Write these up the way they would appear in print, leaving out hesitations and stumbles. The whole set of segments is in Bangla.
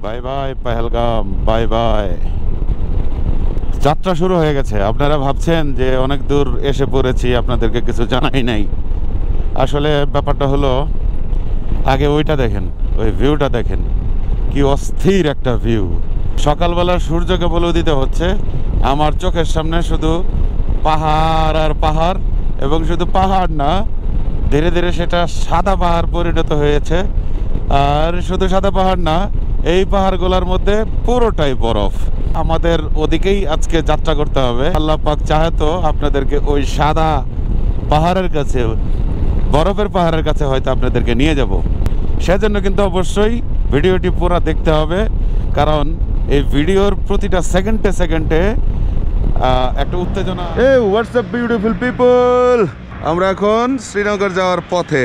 By bye Pahalgam, bye bye. যাত্রা শুরু হয়ে গেছে। আপনারা ভাবছেন যে অনেক দূর এসে পড়েছি, আপনাদেরকে কিছু জানাই নাই। আসলে ব্যাপারটা হলো, আগে ওইটা দেখেন, ওই ভিউটা দেখেন, কি অস্থির একটা ভিউ। সকালবেলার সূর্যকে বলে দিতে হচ্ছে আমার চোখের সামনে শুধু পাহাড় আর পাহাড়, এবং শুধু পাহাড় না, ধীরে ধীরে সেটা সাদা পাহাড় পরিণত হয়েছে। আর শুধু সাদা পাহাড় না, এই পাহাড়গুলোর মধ্যে পুরোটাই বরফ। আমাদের ওদিকেই আজকে যাত্রা করতে হবে। আল্লাহ পাক চাহে তো আপনাদেরকে ওই সাদা পাহাড়ের কাছে, বরফের পাহাড়ের কাছে হয়তো আপনাদেরকে নিয়ে যাব। সেজন্য কিন্তু অবশ্যই ভিডিওটি পুরো দেখতে হবে, কারণ এই ভিডিওর প্রতিটা সেকেন্ডে সেকেন্ডে একটা উত্তেজনা। এই হোয়াটসঅ্যাপ বিউটিফুল পিপল, আমরা এখন শ্রীনগর যাওয়ার পথে।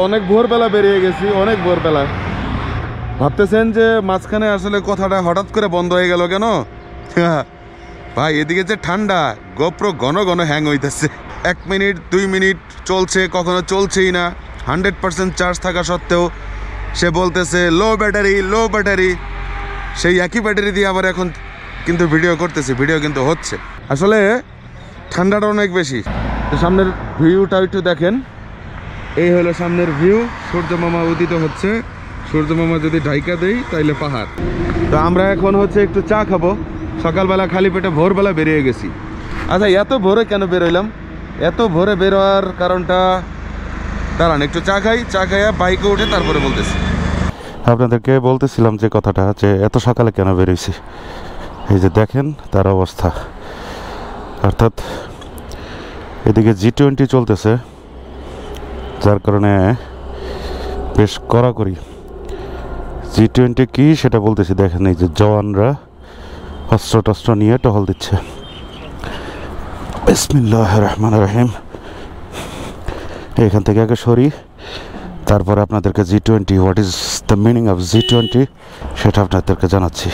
অনেক ভোরবেলা বেরিয়ে গেছি, অনেক ভোরবেলা। ভাবতেছেন যে মাঝখানে আসলে কথাটা হঠাৎ করে বন্ধ হয়ে গেল কেন? ভাই এদিকে যে ঠান্ডা, গোপ্রো ঘন ঘন হ্যাং হইতেছে। 1 মিনিট 2 মিনিট চলছে, কখনো চলছেই না। 100% চার্জ থাকা সত্ত্বেও সে বলতেছে লো ব্যাটারি, লো ব্যাটারি। সেই একই ব্যাটারি দিয়ে আবার এখন কিন্তু ভিডিও করতেছি, ভিডিও কিন্তু হচ্ছে। আসলে ঠান্ডাটা অনেক বেশি। তো সামনের ভিউটা একটু দেখেন, এই হলো সামনের ভিউ। সূর্য মামা উদিত হচ্ছে। সূর্য মামা যদি ঢাইকা দেই তাইলে পাহাড়। তো আমরা এখন হচ্ছে একটু চা খাবো। সকালবেলা খালি পেটে ভোরবেলা বেরিয়ে গেছি। আচ্ছা, এত ভোরে কেন বেরোইলাম? এত ভোরে বেরোয়ার কারণটা দাঁড়ান, একটু চা খাই। চা খাইয়া বাইকে উঠে তারপরে বলতেছি। আপনাদেরকে বলতেছিলাম যে কথাটা, যে এত সকালে কেন বেরোইছি। এই যে দেখেন তার অবস্থা। অর্থাৎ এদিকে G20 চলতেছে, যার কারণে বেশ কড়াকড়ি। G20 কি সেটা বলতেছি। দেখেন এই যে জওয়ানরা অস্ত্র টস্ত্র নিয়ে টহল দিচ্ছে। বিসমিল্লাহির রহমানির রহিম। এখান থেকে আগে সরি, তারপরে আপনাদেরকে G20, what is the meaning of G20 সেটা আপনাদেরকে জানাচ্ছি।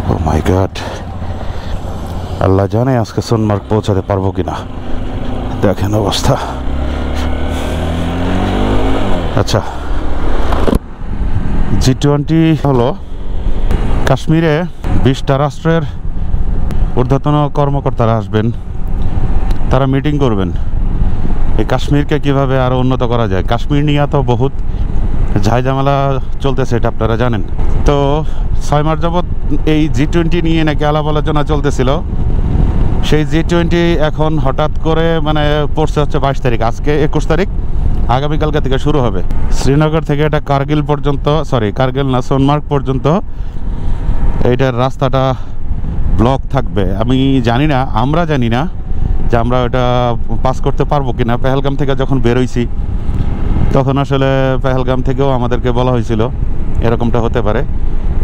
ও মাই গড, আল্লাহ জানে আজকে সোনমার্গ পৌঁছাতে পারবো কিনা। দেখেন অবস্থা। আচ্ছা, G20 হলো কাশ্মীরে 20টা রাষ্ট্রের ঊর্ধ্বতন কর্মকর্তারা আসবেন, তারা মিটিং করবেন এই কাশ্মীরকে কিভাবে আরও উন্নত করা যায়। কাশ্মীর নিয়ে তো বহুত ঝাইঝামেলা চলতেছে, এটা আপনারা জানেন। তো 6 মাস যাবৎ এই G20 নিয়ে নাকি আলাপ আলোচনা চলতেছিল। সেই G20 এখন হঠাৎ করে মানে পড়ছে হচ্ছে 22 তারিখ, আজকে 21 তারিখ, আগামীকালকে থেকে শুরু হবে। শ্রীনগর থেকে এটা কার্গিল পর্যন্ত, সরি কার্গিল না, সোনমার্গ পর্যন্ত এইটার রাস্তাটা ব্লক থাকবে। আমি জানি না, আমরা জানি না যে আমরা ওটা পাস করতে পারবো কিনা। পেহেলগাম থেকে যখন বেরোইছি তখন আসলে পেহেলগাম থেকেও আমাদেরকে বলা হয়েছিল এরকমটা হতে পারে,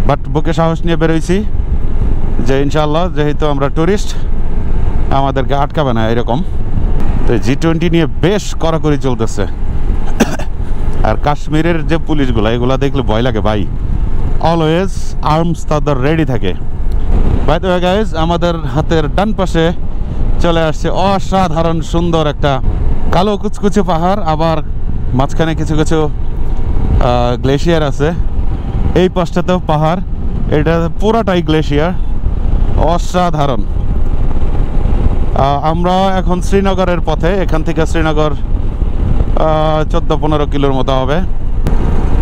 বাট বুকে সাহস নিয়ে বেরোইছি যে ইনশাআল্লাহ, যেহেতু আমরা ট্যুরিস্ট, আমাদেরকে আটকাবে না এরকম। তো G20 নিয়ে বেশ কড়াকড়ি চলতেছে। আর কাশ্মীরের যে পুলিশগুলো, এগুলা দেখলে ভয় লাগে ভাই। অলওয়েজ আর্মস তাদের রেডি থাকে। বাই দ্য ওয়ে গাইজ, আমাদের হাতের ডান পাশে চলে আসছে অসাধারণ সুন্দর একটা কালো কুচকুচে পাহাড়, আবার মাঝখানে কিছু কিছু গ্লেশিয়ার আছে। এই পাশটাতেও পাহাড়, এটা পুরাটাই গ্লেশিয়ার, অসাধারণ। আমরা এখন শ্রীনগরের পথে। এখান থেকে শ্রীনগর 14-15 কিলোর মতো হবে।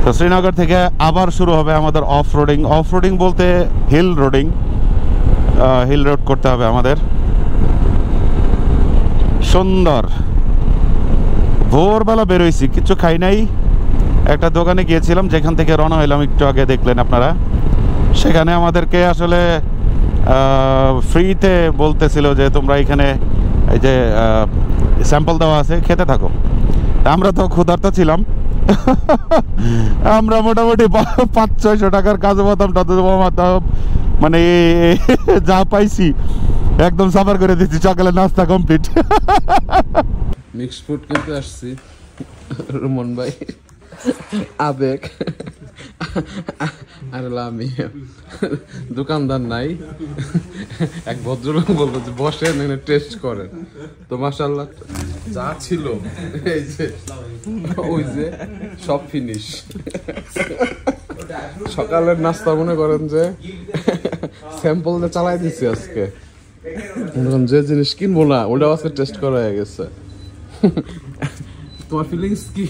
তো শ্রীনগর থেকে আবার শুরু হবে আমাদের অফ রোডিং। অফ রোডিং বলতে হিল রোডিং, হিল রোড করতে হবে আমাদের। সুন্দর ভোরবেলা বেরোইছি, কিছু খাই নাই। একটা দোকানে গিয়েছিলাম, যেখান থেকে রওনা হইলাম একটু আগে দেখলেন আপনারা। সেখানে আমাদেরকে আসলে ফ্রিতে বলতেছিল যে তোমরা এখানে এই যে স্যাম্পল দেওয়া আছে, খেতে থাকো। আমরা তো ক্ষুধার্ত ছিলাম। আমরা মোটামুটি 500-600 টাকার কাজু বাদাম মানে যা পাইছি একদম সাফার করে দিচ্ছি। সকালে নাস্তা কমপ্লিট। মিক্সড ফুড কিন্তু আসছি রোমান ভাই, আবেগ আরে আমি দোকানদার নাই, এক ভদ্রলোক বলবো যে বসেন এখানে টেস্ট করেন। তো মাশাআল্লাহ যা ছিল এই যে ওই যে সব ফিনিশ। সকালের নাস্তা মনে করেন যে স্যাম্পল দিয়ে চালাই দিছি আজকে, যে জিনিস কিনবো না ওটাও আজকে টেস্ট করা হয়ে গেছে। তোমার ফিলিংস কি?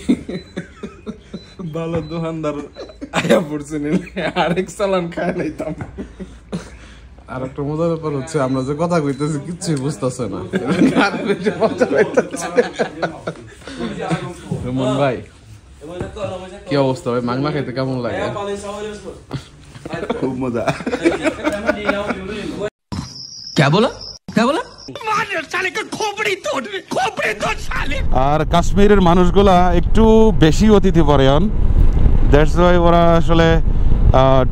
ভালো দোকানদার আয়া পড়ছে নিলে আরেক চালান খায় নাইতাম। আর একটা মজার ব্যাপার হচ্ছে আমরা যে কথা কইতেছি কিচ্ছুই বুঝতেছে না। রুমন ভাই কি অবস্থা ভাই, মাংলা খাইতে কেমন লাগে? খুব মজা। আর কাশ্মীরের মানুষগুলা একটু বেশি অতিথিপরায়ণ। দ্যাটস ওয়াই ওরা আসলে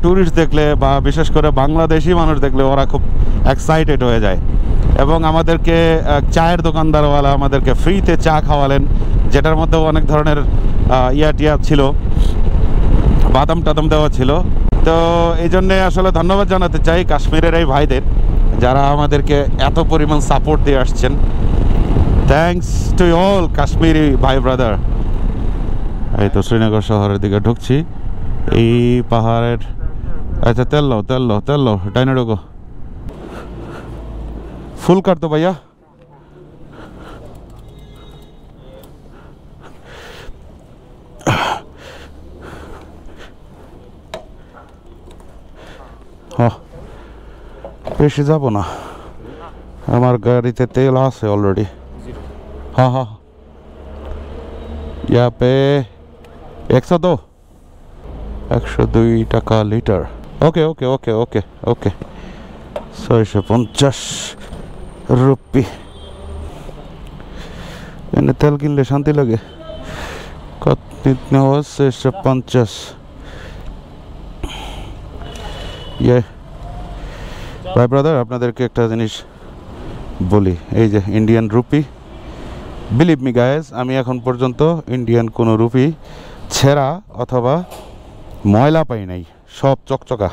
ট্যুরিস্ট দেখলে বা বিশেষ করে বাংলাদেশি মানুষ দেখলে ওরা খুব এক্সাইটেড হয়ে যায়। এবং আমাদেরকে চায়ের দোকানদারওয়ালা আমাদেরকে ফ্রিতে চা খাওয়ালেন, যেটার মধ্যেও অনেক ধরনের টিয়া ছিল, বাদাম টাদাম দেওয়া ছিল। তো এই জন্যে আসলে ধন্যবাদ জানাতে চাই কাশ্মীরের এই ভাইদের, যারা আমাদেরকে এত পরিমাণ সাপোর্ট দিয়ে আসছেন। থ্যাংকস টু অল কাশ্মীরি ভাই ব্রাদার। এই তো শ্রীনগর শহরের দিকে ঢুকছি। এই পাহাড়ের আচ্ছা তেল লো ডাইনে ঢোকো। ফুল কাট দো ভাইয়া। বেশি যাব না, আমার গাড়িতে তেল আছে অলরেডি। हाँ हाँ यहाँ पे 102 টাকা লিটার। ওকে ওকে ওকে ওকে ওকে 650 রুপি। এনে তেল কিনলে শান্তি লাগে। কত নিতে হয়? 650। ইয়ে ভাই ব্রাদার, আপনাদেরকে একটা জিনিস বলি, এই যে Indian rupee, believe me guys, আমি এখন পর্যন্ত ইন্ডিয়ান কোনো রুপি ছেঁড়া অথবা ময়লা পাই নাই, সব চকচকা।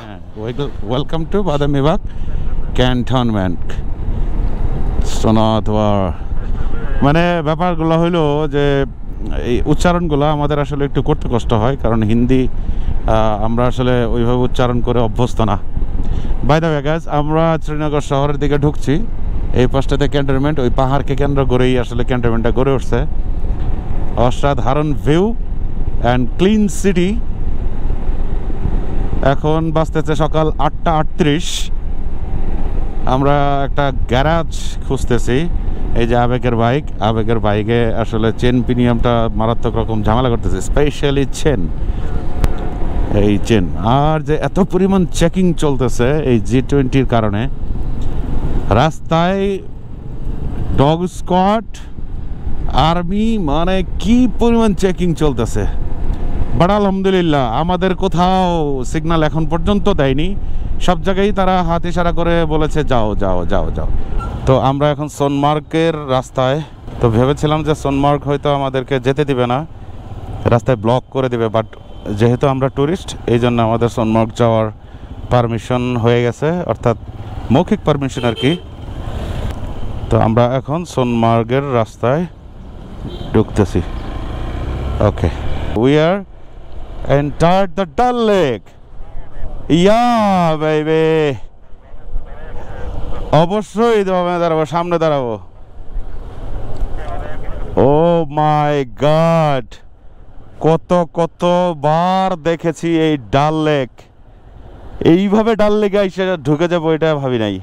Welcome to Badamibagh cantonment Sonawar. মানে ব্যাপারগুলো হইলো যে এই উচ্চারণগুলো আমাদের আসলে একটু করতে কষ্ট হয়, কারণ হিন্দি আমরা আসলে ওইভাবে উচ্চারণ করে অভ্যস্ত না। বাই দ্য ওয়ে গাইজ, আমরা শ্রীনগর শহরের দিকে ঢুকছি। এই পাশটাতে ক্যান্টনমেন্ট, ওই পাহাড়কে কেন্দ্র করেই আসলে ক্যান্টনমেন্টটা গড়ে উঠছে। অসাধারণ ভিউ অ্যান্ড ক্লিন সিটি। এখন বাজতেছে সকাল 8:38। আমরা একটা গ্যারাজ খুঁজতেছি। এই যে আবেগের বাইকে আসলে চেন প্রিমিয়ামটা মারাত্মক রকম ঝামেলা করতেছে, স্পেশালি চেন, এই চেন। আর যে এত পরিমাণ চেকিং চলতেছে এই G20-র কারণে, রাস্তায় ডগ স্কোয়াড, আর্মি, মানে কি পরিমাণ চেকিং চলতেছে। বাট আলহামদুলিল্লাহ আমাদের কোথাও সিগন্যাল এখন পর্যন্ত দেয়নি, সব জায়গায় তারা হাত ইশারা করে বলেছে যাও যাও যাও যাও। তো আমরা এখন সোনমার্গের রাস্তায়। তো ভেবেছিলাম যে সোনমার্গ হয়তো আমাদেরকে যেতে দিবে না, রাস্তায় ব্লক করে দিবে, বাট যেহেতু আমরা ট্যুরিস্ট এই জন্য আমাদের সোনমার্গ যাওয়ার পারমিশন হয়ে গেছে, অর্থাৎ মৌখিক পারমিশন আর কি। তো আমরা এখন সোনমার্গের রাস্তায় ঢুকতেছি। ওকে, উই আর এন্টার্ড দ্য ডাল লেক। ইয়া বেবি, অবশ্যই দাঁড়াবো, সামনে দাঁড়াবো। ও মাই গড, কতবার দেখেছি এই ডাল লেক। এইভাবে ডাল লেকে এসে ঢুকে যাবো এটা ভাবি নাই।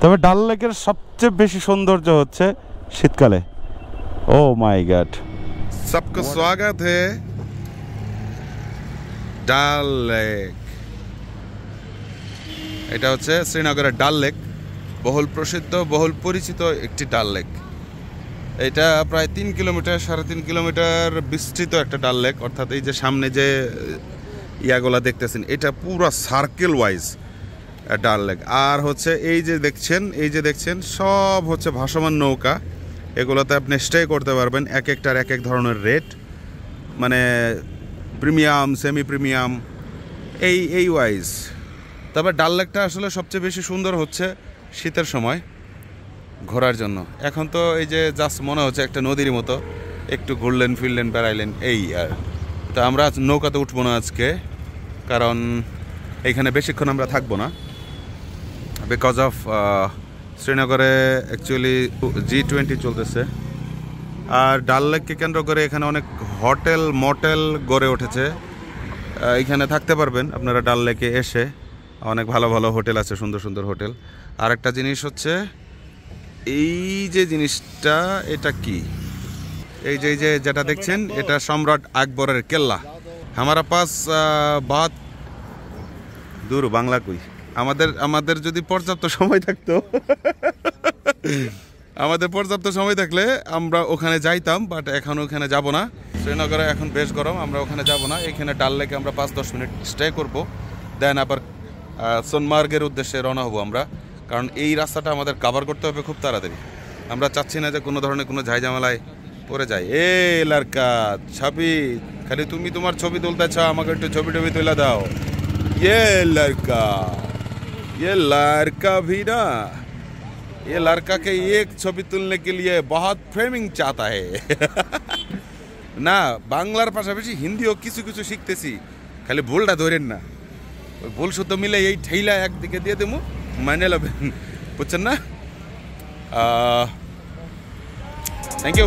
তবে ডাল লেকের সবচেয়ে বেশি সৌন্দর্য হচ্ছে শীতকালে। ও মাই গড। सबका स्वागत है ডাল লেক। এটা হচ্ছে শ্রীনগরের ডাল লেক, বহুল প্রসিদ্ধ, বহুল পরিচিত একটি ডাল লেক। এটা প্রায় 3 কিলোমিটার, 3.5 কিলোমিটার বিস্তৃত একটা ডাল লেক। অর্থাৎ এই যে সামনে যে ইয়াগুলা দেখতেছেন, এটা পুরো সার্কেল ওয়াইজ ডাল লেক। আর হচ্ছে এই যে দেখছেন সব হচ্ছে ভাসমান নৌকা। এগুলোতে আপনি স্টে করতে পারবেন, এক একটার এক এক ধরনের রেট, মানে প্রিমিয়াম, সেমি প্রিমিয়াম, এই ওয়াইজ। তবে ডাল লেকটা আসলে সবচেয়ে বেশি সুন্দর হচ্ছে শীতের সময় ঘোরার জন্য। এখন তো এই যে জাস্ট মনে হচ্ছে একটা নদীর মতো, একটু ঘুরলেন ফিরলেন বেড়াইলেন এই আর। তো আমরা নৌকাতে উঠবো না আজকে, কারণ এইখানে বেশিক্ষণ আমরা থাকবো না, বিকজ অফ শ্রীনগরে অ্যাকচুয়ালি G20 চলতেছে। আর ডাল লেককে কেন্দ্র করে এখানে অনেক হোটেল মোটেল গড়ে উঠেছে, এইখানে থাকতে পারবেন আপনারা ডাল লেকে এসে। অনেক ভালো ভালো হোটেল আছে, সুন্দর সুন্দর হোটেল। আর একটা জিনিস হচ্ছে এই যে জিনিসটা, এটা কি, এই যে যেটা দেখছেন এটা সম্রাট আকবরের কেল্লা। হামারা পাস বাত দূর বাংলা কই, আমাদের যদি পর্যাপ্ত সময় থাকতো আমাদের পর্যাপ্ত সময় থাকলে আমরা ওখানে যাইতাম, বাট এখন ওখানে যাব না। শ্রীনগরে এখন বেশ গরম, আমরা ওখানে যাব না। এখানে ডাল লেকে আমরা 5-10 মিনিট স্টে করব, দেন আবার সোনমার্গের উদ্দেশ্যে রওনা হব আমরা। কারণ এই রাস্তাটা আমাদের কভার করতে হবে খুব তাড়াতাড়ি। আমরা চাচ্ছি না যে কোনো ধরনের কোনো ঝামেলায় পড়ে যায়। এ লারকা ছবি, খালি তুমি তোমার ছবি তুলতে চাও, আমাকে একটু ছবি টবি তুলে দাও। ये लड़का भी ना, ये लड़का के एक ছবি তুলने के लिए बहुत फ्रेमिंग चाहता है না বাংলার পাশাপাশি হিন্দিও কিছু কিছু শিখতেছি, খালি ভুলটা ধরেন না। ওই ভুল শুদ্ধ মিলে এই ঠেইলা একদিকে দিয়ে দেবো, মানে নেবেন, বুঝছেন না? Thank you.